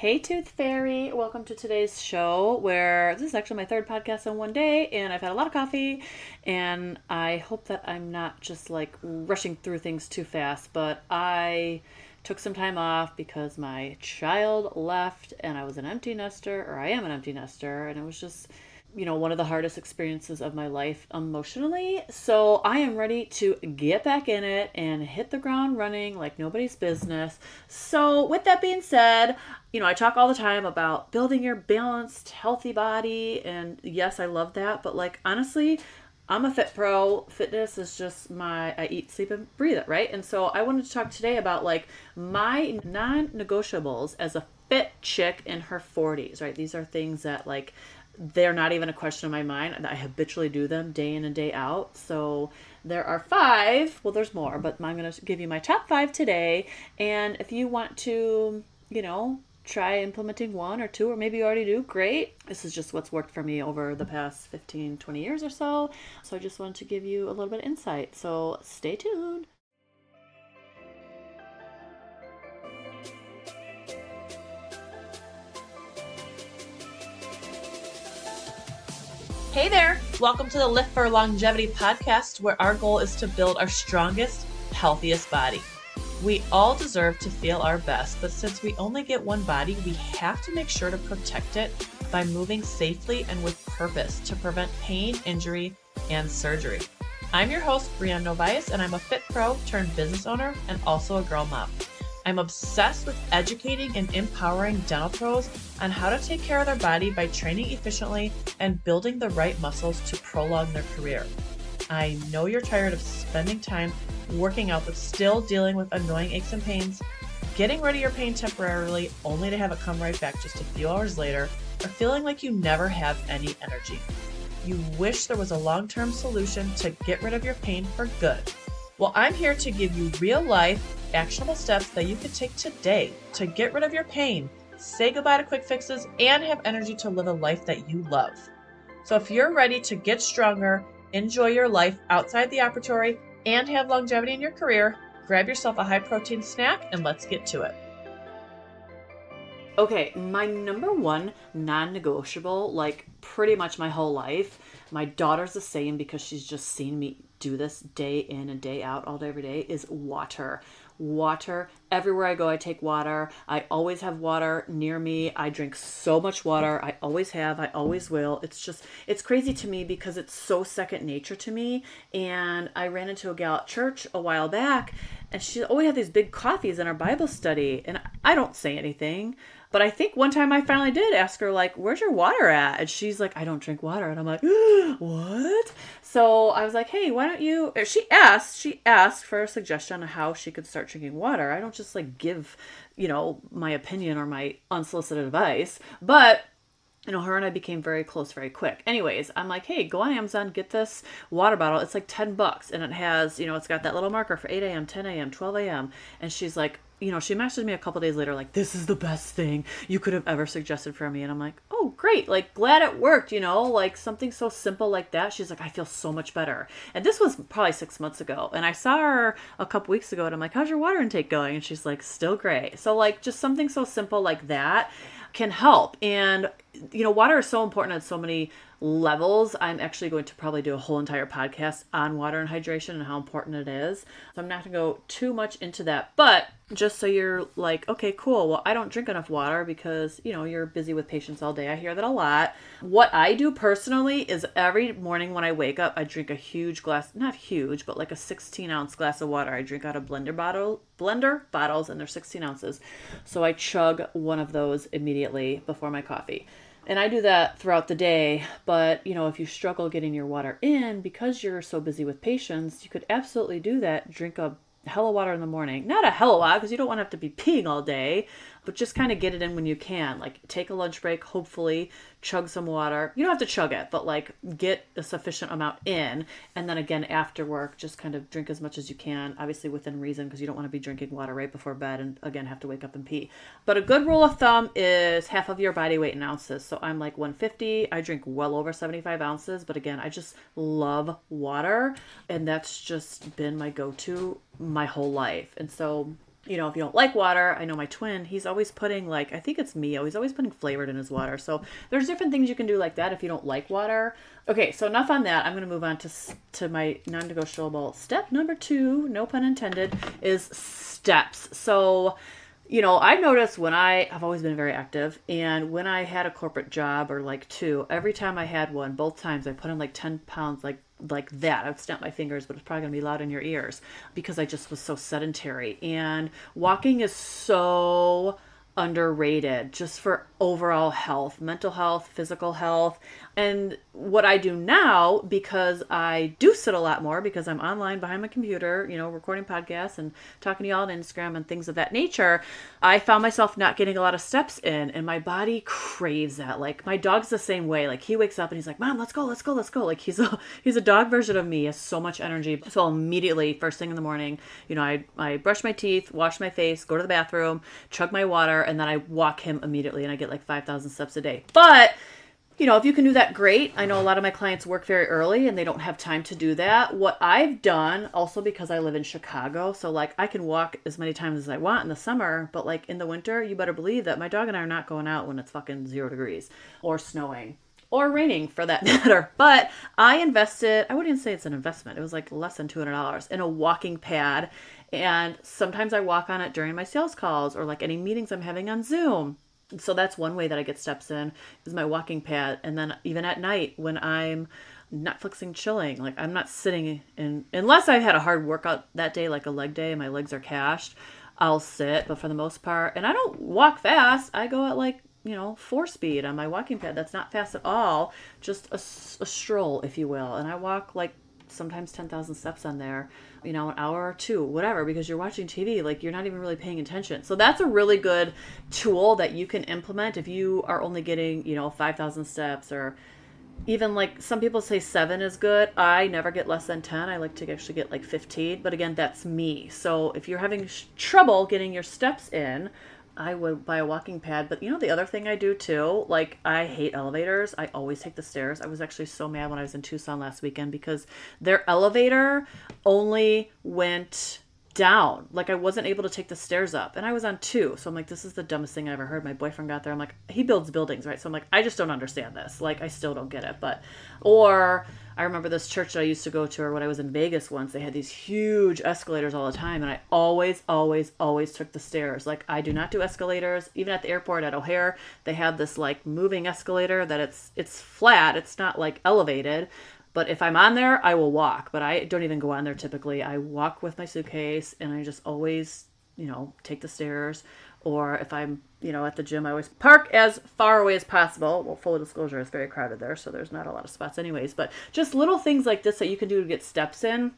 Hey Tooth Fairy, welcome to today's show where this is actually my third podcast in one day and I've had a lot of coffee and I hope that I'm not just like rushing through things too fast, but I took some time off because my child left and I was an empty nester, or I am an empty nester, and it was just one of the hardest experiences of my life emotionally. So I am ready to get back in it and hit the ground running like nobody's business. So with that being said, I talk all the time about building your balanced, healthy body. And yes, I love that. But like, honestly, I'm a fit pro. Fitness is just I eat, sleep, and breathe it, right? And so I wanted to talk today about like my non-negotiables as a fit chick in her 40s, right? These are things that like, they're not even a question in my mind. I habitually do them day in and day out. So there are 5. Well, there's more, but I'm going to give you my top 5 today. And if you want to, try implementing 1 or 2, or maybe you already do, great. This is just what's worked for me over the past 15, 20 years or so. So I just wanted to give you a little bit of insight. So stay tuned. Hey there! Welcome to the Lift for Longevity podcast, where our goal is to build our strongest, healthiest body. We all deserve to feel our best, but since we only get one body, we have to make sure to protect it by moving safely and with purpose to prevent pain, injury, and surgery. I'm your host, Brianne, and I'm a fit pro turned business owner and also a girl mom. I'm obsessed with educating and empowering dental pros on how to take care of their body by training efficiently and building the right muscles to prolong their career. I know you're tired of spending time working out but still dealing with annoying aches and pains, getting rid of your pain temporarily only to have it come right back just a few hours later, or feeling like you never have any energy. You wish there was a long-term solution to get rid of your pain for good. Well, I'm here to give you real-life, actionable steps that you can take today to get rid of your pain, say goodbye to quick fixes, and have energy to live a life that you love. So if you're ready to get stronger, enjoy your life outside the operatory, and have longevity in your career, grab yourself a high-protein snack and let's get to it. Okay, my number 1 non-negotiable, like pretty much my whole life, my daughter's the same because she's just seen me do this day in and day out, all day, every day, is water. Water. Everywhere I go, I take water. I always have water near me. I drink so much water. I always have. I always will. It's crazy to me because it's so second nature to me. And I ran into a gal at church a while back, and she always had these big coffees in our Bible study. And I don't say anything. But I think one time I finally did ask her, like, where's your water at? And she's like, I don't drink water. And I'm like, what? So I was like, hey, why don't you, she asked for a suggestion on how she could start drinking water. I don't just like give, my opinion or my unsolicited advice, but her and I became very close very quick. Anyways, I'm like, hey, go on Amazon, get this water bottle. It's like $10 and it has, it's got that little marker for 8 a.m., 10 a.m., 12 a.m. And she's like, she messaged me a couple days later, like, this is the best thing you could have ever suggested for me. And I'm like, oh, great. Like, glad it worked, like something so simple like that. She's like, I feel so much better. And this was probably 6 months ago. And I saw her a couple weeks ago and I'm like, how's your water intake going? And she's like, still great. So like just something so simple like that can help. And, water is so important at so many levels. I'm actually going to probably do a whole entire podcast on water and hydration and how important it is. So I'm not going to go too much into that, but just so you're like, okay, cool. Well, I don't drink enough water because, you're busy with patients all day. I hear that a lot. What I do personally is every morning when I wake up, I drink a huge glass, not huge, but like a 16-ounce glass of water. I drink out of blender bottles, and they're 16 ounces. So I chug one of those immediately before my coffee. And I do that throughout the day, but, if you struggle getting your water in because you're so busy with patients, you could absolutely do that. Drink a hell of water in the morning. Not a hell of a lot because you don't want to have to be peeing all day, but just kind of get it in when you can. Like take a lunch break, hopefully chug some water. You don't have to chug it, but like get a sufficient amount in. And then again, after work, just kind of drink as much as you can, obviously within reason, because you don't want to be drinking water right before bed and again, have to wake up and pee. But a good rule of thumb is half of your body weight in ounces. So I'm like 150. I drink well over 75 ounces. But again, I just love water. And that's just been my go-to my whole life. And so you know, if you don't like water, I know my twin, he's always putting like, I think it's Mio, he's always putting flavored in his water. So there's different things you can do like that if you don't like water. Okay, so enough on that. I'm going to move on to my non-negotiable. Step number 2, no pun intended, is steps. So, you know, I've noticed when I've always been very active, and when I had a corporate job or like 2, every time I had one, both times I put on like 10 pounds, like that. I would snap my fingers, but it's probably going to be loud in your ears because I just was so sedentary. And walking is so underrated just for overall health, mental health, physical health. And what I do now, because I do sit a lot more because I'm online behind my computer, you know, recording podcasts and talking to y'all on Instagram and things of that nature, I found myself not getting a lot of steps in, and my body craves that. Like my dog's the same way. Like he wakes up and he's like, Mom, let's go, let's go, let's go. Like he's a dog version of me. He has so much energy. So immediately, first thing in the morning, you know, I brush my teeth, wash my face, go to the bathroom, chug my water, and then I walk him immediately, and I get like 5,000 steps a day. But you know, if you can do that, great. I know a lot of my clients work very early and they don't have time to do that. What I've done, also because I live in Chicago, so like I can walk as many times as I want in the summer, but like in the winter, you better believe that my dog and I are not going out when it's fucking 0 degrees or snowing or raining for that matter. But I invested, I wouldn't even say it's an investment. It was like less than $200 in a walking pad. And sometimes I walk on it during my sales calls or like any meetings I'm having on Zoom. So that's one way that I get steps in is my walking pad. And then even at night when I'm Netflixing, chilling, like I'm not sitting in, unless I've had a hard workout that day, like a leg day and my legs are cashed, I'll sit. But for the most part, and I don't walk fast. I go at like, you know, 4 speed on my walking pad. That's not fast at all. Just a stroll, if you will. And I walk like sometimes 10,000 steps on there, you know, an hour or 2, whatever, because you're watching TV, like you're not even really paying attention. So that's a really good tool that you can implement if you are only getting, you know, 5,000 steps, or even like some people say 7 is good. I never get less than 10. I like to actually get like 15, but again, that's me. So if you're having trouble getting your steps in, I would buy a walking pad. But you know, the other thing I do too, like I hate elevators. I always take the stairs. I was actually so mad when I was in Tucson last weekend because their elevator only went down. Like I wasn't able to take the stairs up, and I was on 2. So I'm like, this is the dumbest thing I ever heard. My boyfriend got there. I'm like, he builds buildings, right? So I'm like, I just don't understand this. Like I still don't get it. But, or I remember this church that I used to go to, or when I was in Vegas once, they had these huge escalators all the time. And I always took the stairs. Like I do not do escalators. Even at the airport at O'Hare, they have this like moving escalator that it's flat. It's not like elevated. But if I'm on there, I will walk. But I don't even go on there typically. I walk with my suitcase, and I just always, you know, take the stairs. Or if I'm, you know, at the gym, I always park as far away as possible. Well, full disclosure, it's very crowded there, so there's not a lot of spots anyways. But just little things like this that you can do to get steps in.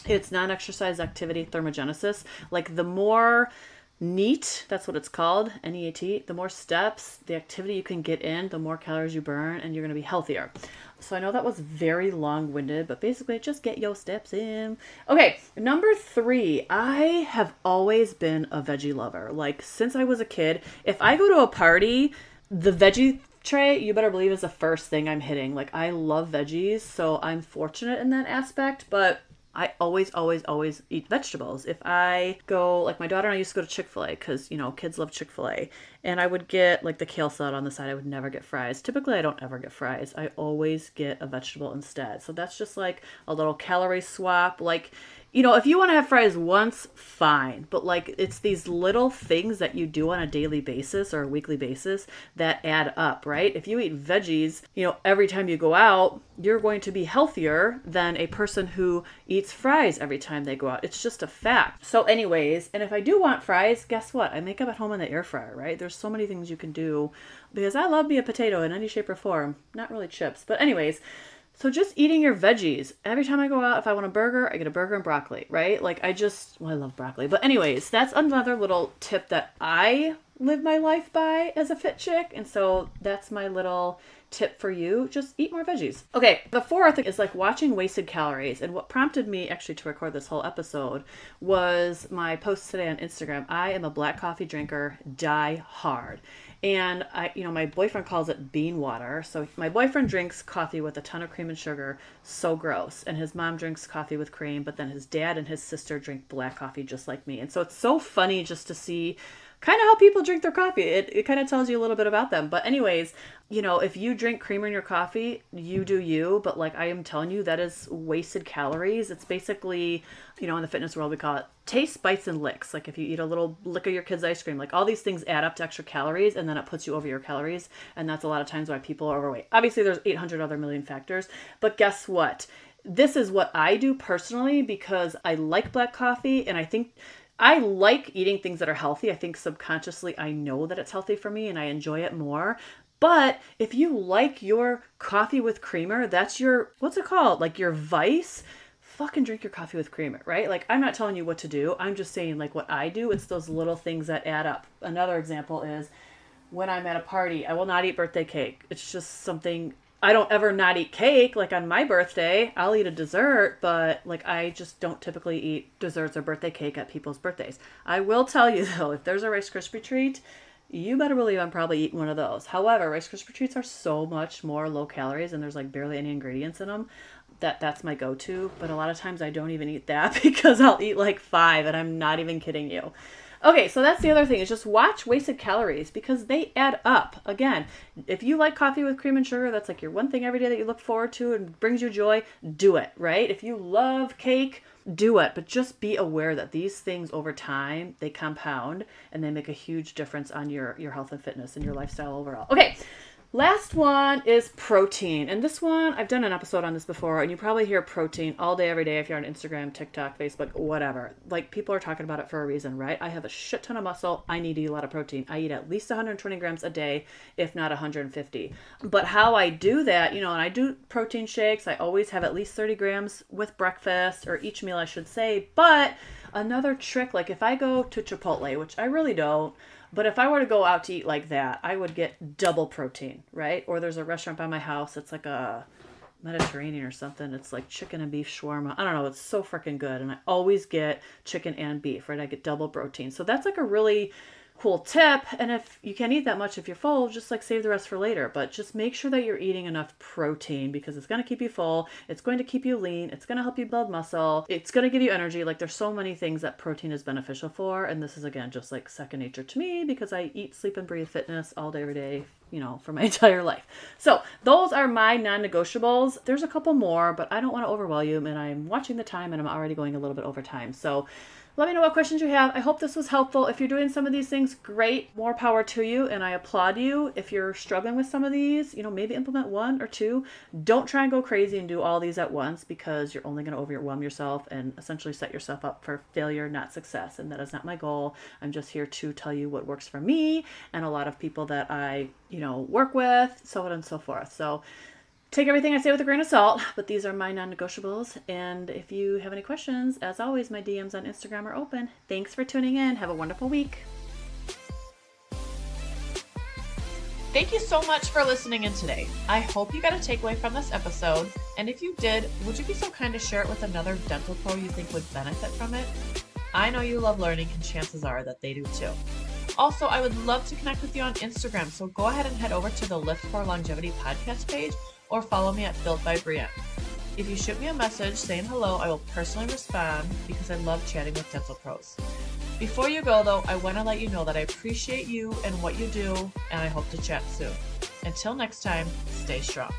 It's non-exercise activity thermogenesis. Like the more NEAT, that's what it's called, NEAT, the more steps, the activity you can get in, the more calories you burn, and you're going to be healthier. So I know that was very long-winded, but basically just get your steps in. Okay, number 3, I have always been a veggie lover. Like since I was a kid, if I go to a party, the veggie tray, you better believe, is the first thing I'm hitting. Like I love veggies, so I'm fortunate in that aspect, but I always eat vegetables. If I go, like my daughter and I used to go to Chick-fil-A because, you know, kids love Chick-fil-A. And I would get like the kale salad on the side. I would never get fries. Typically, I don't ever get fries. I always get a vegetable instead. So that's just like a little calorie swap. Like, you know, if you want to have fries once, fine. But like, it's these little things that you do on a daily basis or a weekly basis that add up, right? If you eat veggies, you know, every time you go out, you're going to be healthier than a person who eats fries every time they go out. It's just a fact. So anyways, and if I do want fries, guess what? I make them at home in the air fryer, right? There's so many things you can do because I love me a potato in any shape or form. Not really chips, but anyways. So just eating your veggies. Every time I go out, if I want a burger, I get a burger and broccoli, right? Like I love broccoli. But anyways, that's another little tip that I live my life by as a fit chick. And so that's my little tip for you. Just eat more veggies. Okay, the 4th is like watching wasted calories. And what prompted me actually to record this whole episode was my post today on Instagram. I am a black coffee drinker, die hard. And my boyfriend calls it bean water. So my boyfriend drinks coffee with a ton of cream and sugar. So gross. And his mom drinks coffee with cream, but then his dad and his sister drink black coffee just like me. And so it's so funny just to see kind of how people drink their coffee. It kind of tells you a little bit about them. But anyways, if you drink creamer in your coffee, you do you. But like I am telling you, that is wasted calories. It's basically, in the fitness world, we call it taste, bites, and licks. Like if you eat a little lick of your kid's ice cream, like all these things add up to extra calories, and then it puts you over your calories. And that's a lot of times why people are overweight. Obviously, there's 800 other million factors. But guess what? This is what I do personally because I like black coffee, and I think I like eating things that are healthy. I think subconsciously I know that it's healthy for me and I enjoy it more. But if you like your coffee with creamer, that's your, what's it called? Like your vice, fucking drink your coffee with creamer, right? Like I'm not telling you what to do. I'm just saying like what I do. It's those little things that add up. Another example is when I'm at a party, I will not eat birthday cake. It's just something I don't ever not eat cake. Like on my birthday, I'll eat a dessert, but like I just don't typically eat desserts or birthday cake at people's birthdays. I will tell you though, if there's a Rice Krispie treat, you better believe I'm probably eating one of those. However, Rice Krispie treats are so much more low calories and there's like barely any ingredients in them that's my go-to. But a lot of times I don't even eat that because I'll eat like 5 and I'm not even kidding you. Okay, so that's the other thing is just watch wasted calories because they add up. Again, if you like coffee with cream and sugar, that's like your one thing every day that you look forward to and brings you joy, do it, right? If you love cake, do it. But just be aware that these things over time, they compound and they make a huge difference on your health and fitness and your lifestyle overall. Okay. Last one is protein. And this one, I've done an episode on this before, and you probably hear protein all day, every day if you're on Instagram, TikTok, Facebook, whatever. Like, people are talking about it for a reason, right? I have a shit ton of muscle. I need to eat a lot of protein. I eat at least 120 grams a day, if not 150. But how I do that, and I do protein shakes. I always have at least 30 grams with breakfast, or each meal, I should say. But another trick, like if I go to Chipotle, which I really don't, but if I were to go out to eat like that, I would get double protein, right? Or there's a restaurant by my house. It's like a Mediterranean or something. It's like chicken and beef shawarma. I don't know. It's so freaking good. And I always get chicken and beef, right? I get double protein. So that's like a really cool tip. And if you can't eat that much if you're full, just like save the rest for later. But just make sure that you're eating enough protein because it's going to keep you full. It's going to keep you lean. It's going to help you build muscle. It's going to give you energy. Like there's so many things that protein is beneficial for. And this is again, just like second nature to me because I eat, sleep, and breathe fitness all day, every day, for my entire life. So those are my non-negotiables. There's a couple more, but I don't want to overwhelm you. And I'm watching the time and I'm already going a little bit over time. So let me know what questions you have. I hope this was helpful. If you're doing some of these things, great. More power to you, and I applaud you. If you're struggling with some of these, maybe implement 1 or 2. Don't try and go crazy and do all these at once because you're only going to overwhelm yourself and essentially set yourself up for failure, not success. And that is not my goal. I'm just here to tell you what works for me and a lot of people that I, work with, so on and so forth. So take everything I say with a grain of salt, but these are my non-negotiables. And if you have any questions, as always, my DMs on Instagram are open. Thanks for tuning in. Have a wonderful week. Thank you so much for listening in today. I hope you got a takeaway from this episode. And if you did, would you be so kind to share it with another dental pro you think would benefit from it? I know you love learning, and chances are that they do too. Also, I would love to connect with you on Instagram, so go ahead and head over to the Lift for Longevity podcast page or follow me at Built by Brianne. If you shoot me a message saying hello, I will personally respond because I love chatting with dental pros. Before you go though, I want to let you know that I appreciate you and what you do, and I hope to chat soon. Until next time, stay strong.